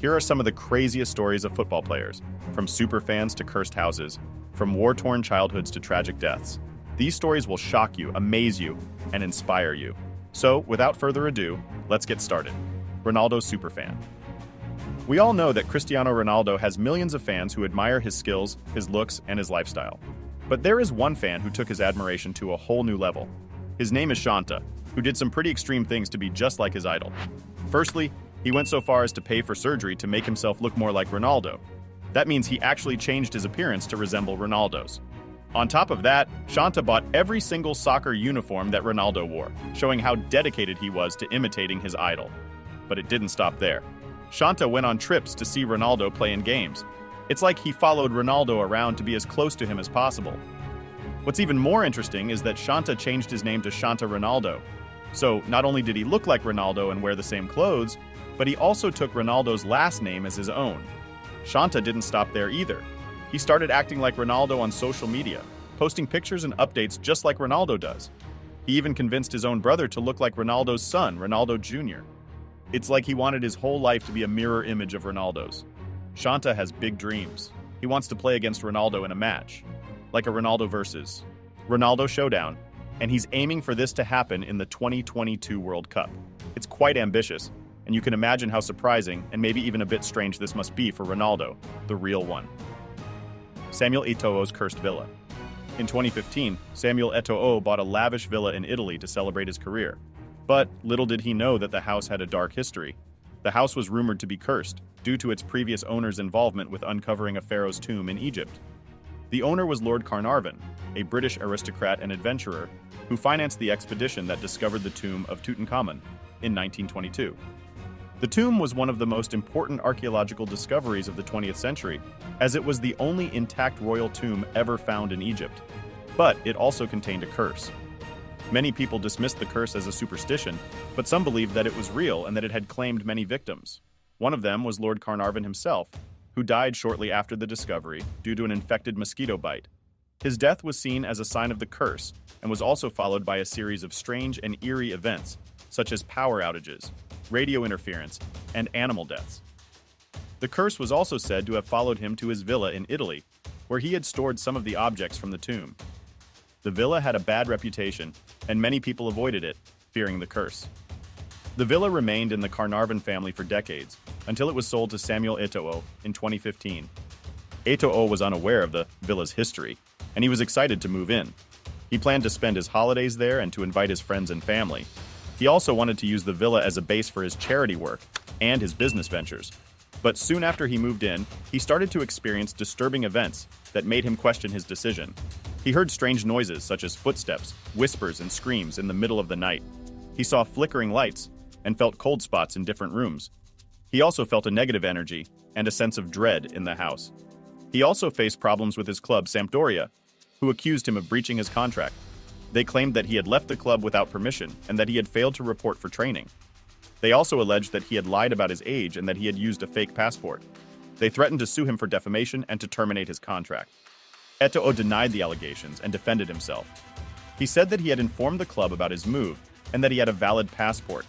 Here are some of the craziest stories of football players, from super fans to cursed houses, from war-torn childhoods to tragic deaths. These stories will shock you, amaze you, and inspire you. So, without further ado, let's get started. Ronaldo superfan. We all know that Cristiano Ronaldo has millions of fans who admire his skills, his looks, and his lifestyle. But there is one fan who took his admiration to a whole new level. His name is Shanta, who did some pretty extreme things to be just like his idol. Firstly, he went so far as to pay for surgery to make himself look more like Ronaldo. That means he actually changed his appearance to resemble Ronaldo's. On top of that, Shanta bought every single soccer uniform that Ronaldo wore, showing how dedicated he was to imitating his idol. But it didn't stop there. Shanta went on trips to see Ronaldo play in games. It's like he followed Ronaldo around to be as close to him as possible. What's even more interesting is that Shanta changed his name to Shanta Ronaldo. So not only did he look like Ronaldo and wear the same clothes, but he also took Ronaldo's last name as his own. Shanta didn't stop there either. He started acting like Ronaldo on social media, posting pictures and updates just like Ronaldo does. He even convinced his own brother to look like Ronaldo's son, Ronaldo Jr. It's like he wanted his whole life to be a mirror image of Ronaldo's. Shanta has big dreams. He wants to play against Ronaldo in a match, like a Ronaldo versus Ronaldo showdown, and he's aiming for this to happen in the 2022 World Cup. It's quite ambitious, and you can imagine how surprising and maybe even a bit strange this must be for Ronaldo, the real one. Samuel Eto'o's cursed villa. In 2015, Samuel Eto'o bought a lavish villa in Italy to celebrate his career. But little did he know that the house had a dark history. The house was rumored to be cursed due to its previous owner's involvement with uncovering a pharaoh's tomb in Egypt. The owner was Lord Carnarvon, a British aristocrat and adventurer who financed the expedition that discovered the tomb of Tutankhamun in 1922. The tomb was one of the most important archaeological discoveries of the 20th century, as it was the only intact royal tomb ever found in Egypt. But it also contained a curse. Many people dismissed the curse as a superstition, but some believed that it was real and that it had claimed many victims. One of them was Lord Carnarvon himself, who died shortly after the discovery due to an infected mosquito bite. His death was seen as a sign of the curse and was also followed by a series of strange and eerie events, such as power outages, radio interference, and animal deaths. The curse was also said to have followed him to his villa in Italy, where he had stored some of the objects from the tomb. The villa had a bad reputation, and many people avoided it, fearing the curse. The villa remained in the Carnarvon family for decades, until it was sold to Samuel Eto'o in 2015. Eto'o was unaware of the villa's history, and he was excited to move in. He planned to spend his holidays there and to invite his friends and family. He also wanted to use the villa as a base for his charity work and his business ventures. But soon after he moved in, he started to experience disturbing events that made him question his decision. He heard strange noises such as footsteps, whispers, and screams in the middle of the night. He saw flickering lights and felt cold spots in different rooms. He also felt a negative energy and a sense of dread in the house. He also faced problems with his club, Sampdoria, who accused him of breaching his contract. They claimed that he had left the club without permission and that he had failed to report for training. They also alleged that he had lied about his age and that he had used a fake passport. They threatened to sue him for defamation and to terminate his contract. Eto'o denied the allegations and defended himself. He said that he had informed the club about his move and that he had a valid passport.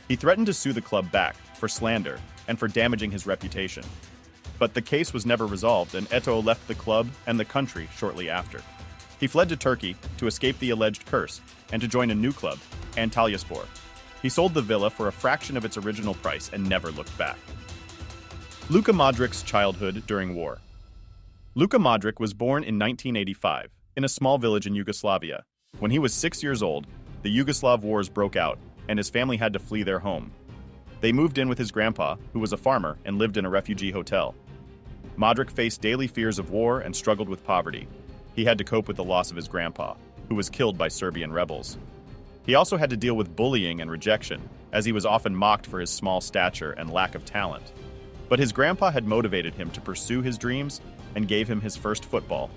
He threatened to sue the club back for slander and for damaging his reputation. But the case was never resolved, and Eto'o left the club and the country shortly after. He fled to Turkey to escape the alleged curse and to join a new club, Antalyaspor. He sold the villa for a fraction of its original price and never looked back. Luka Modric's childhood during war. Luka Modric was born in 1985 in a small village in Yugoslavia. When he was 6 years old, the Yugoslav wars broke out, and his family had to flee their home. They moved in with his grandpa, who was a farmer and lived in a refugee hotel. Modric faced daily fears of war and struggled with poverty. He had to cope with the loss of his grandpa, who was killed by Serbian rebels. He also had to deal with bullying and rejection, as he was often mocked for his small stature and lack of talent. But his grandpa had motivated him to pursue his dreams and gave him his first football.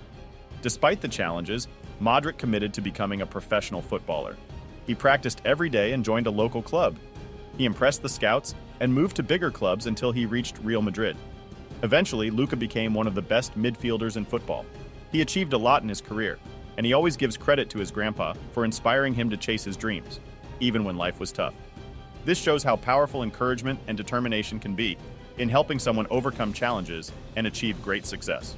Despite the challenges, Modric committed to becoming a professional footballer. He practiced every day and joined a local club. He impressed the scouts and moved to bigger clubs until he reached Real Madrid. Eventually, Luka became one of the best midfielders in football. He achieved a lot in his career, and he always gives credit to his grandpa for inspiring him to chase his dreams, even when life was tough. This shows how powerful encouragement and determination can be, in helping someone overcome challenges and achieve great success.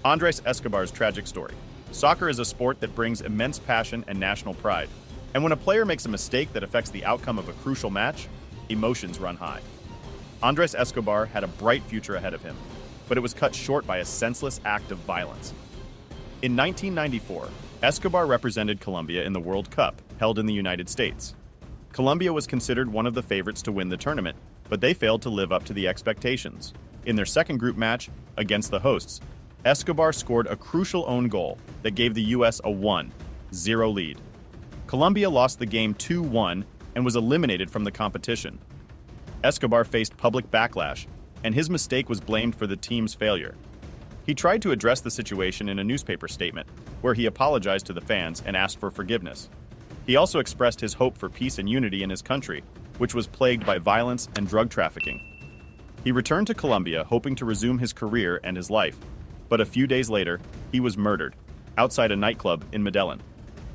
Andres Escobar's tragic story. Soccer is a sport that brings immense passion and national pride. And when a player makes a mistake that affects the outcome of a crucial match, emotions run high. Andres Escobar had a bright future ahead of him, but it was cut short by a senseless act of violence. In 1994, Escobar represented Colombia in the World Cup, held in the United States. Colombia was considered one of the favorites to win the tournament, but they failed to live up to the expectations. In their second group match, against the hosts, Escobar scored a crucial own goal that gave the U.S. a 1-0 lead. Colombia lost the game 2-1 and was eliminated from the competition. Escobar faced public backlash, and his mistake was blamed for the team's failure. He tried to address the situation in a newspaper statement, where he apologized to the fans and asked for forgiveness. He also expressed his hope for peace and unity in his country, which was plagued by violence and drug trafficking. He returned to Colombia hoping to resume his career and his life, but a few days later, he was murdered outside a nightclub in Medellin.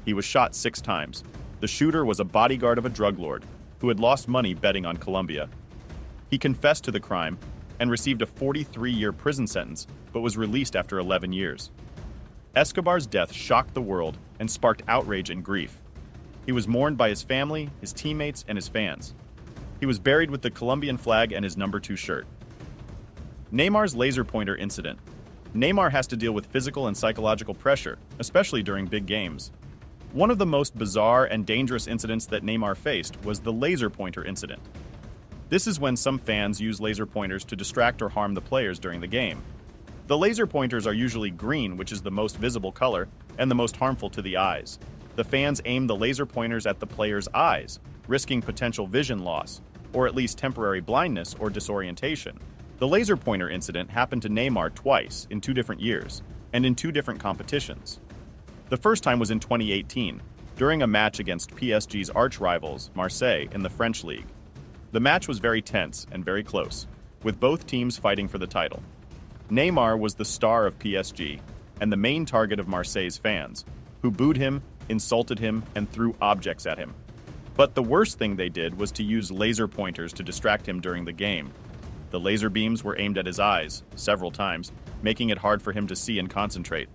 He was shot 6 times. The shooter was a bodyguard of a drug lord who had lost money betting on Colombia. He confessed to the crime and received a 43-year prison sentence, but was released after 11 years. Escobar's death shocked the world and sparked outrage and grief. He was mourned by his family, his teammates, and his fans. He was buried with the Colombian flag and his number 2 shirt. Neymar's laser pointer incident. Neymar has to deal with physical and psychological pressure, especially during big games. One of the most bizarre and dangerous incidents that Neymar faced was the laser pointer incident. This is when some fans use laser pointers to distract or harm the players during the game. The laser pointers are usually green, which is the most visible color and the most harmful to the eyes. The fans aim the laser pointers at the players' eyes, risking potential vision loss, or at least temporary blindness or disorientation. The laser pointer incident happened to Neymar twice in 2 different years, and in 2 different competitions. The first time was in 2018, during a match against PSG's arch-rivals, Marseille, in the French league. The match was very tense and very close, with both teams fighting for the title. Neymar was the star of PSG and the main target of Marseille's fans, who booed him, insulted him, and threw objects at him. But the worst thing they did was to use laser pointers to distract him during the game. The laser beams were aimed at his eyes several times, making it hard for him to see and concentrate.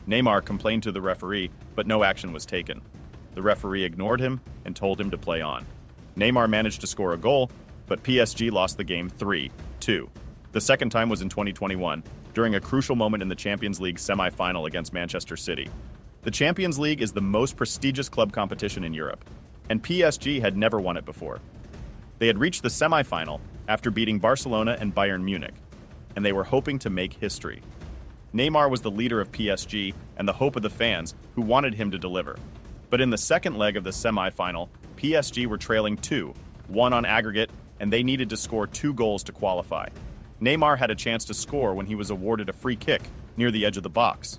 Neymar complained to the referee, but no action was taken. The referee ignored him and told him to play on. Neymar managed to score a goal, but PSG lost the game 3-2. The second time was in 2021, during a crucial moment in the Champions League semi-final against Manchester City. The Champions League is the most prestigious club competition in Europe, and PSG had never won it before. They had reached the semi-final after beating Barcelona and Bayern Munich, and they were hoping to make history. Neymar was the leader of PSG and the hope of the fans who wanted him to deliver. But in the second leg of the semi-final, PSG were trailing 2-1 on aggregate, and they needed to score 2 goals to qualify. Neymar had a chance to score when he was awarded a free kick near the edge of the box.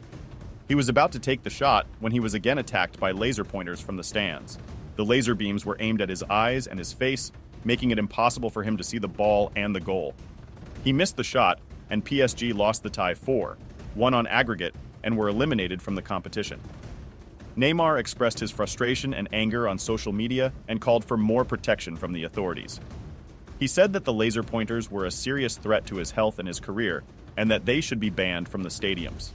He was about to take the shot when he was again attacked by laser pointers from the stands. The laser beams were aimed at his eyes and his face, making it impossible for him to see the ball and the goal. He missed the shot, and PSG lost the tie 4-1 on aggregate, and were eliminated from the competition. Neymar expressed his frustration and anger on social media and called for more protection from the authorities. He said that the laser pointers were a serious threat to his health and his career, and that they should be banned from the stadiums.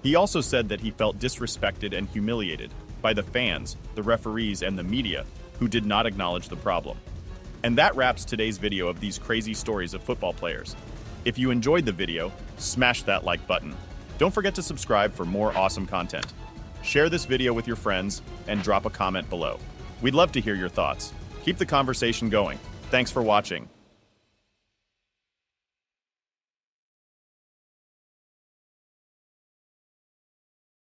He also said that he felt disrespected and humiliated by the fans, the referees, and the media who did not acknowledge the problem. And that wraps today's video of these crazy stories of football players. If you enjoyed the video, smash that like button. Don't forget to subscribe for more awesome content. Share this video with your friends and drop a comment below. We'd love to hear your thoughts. Keep the conversation going. Thanks for watching.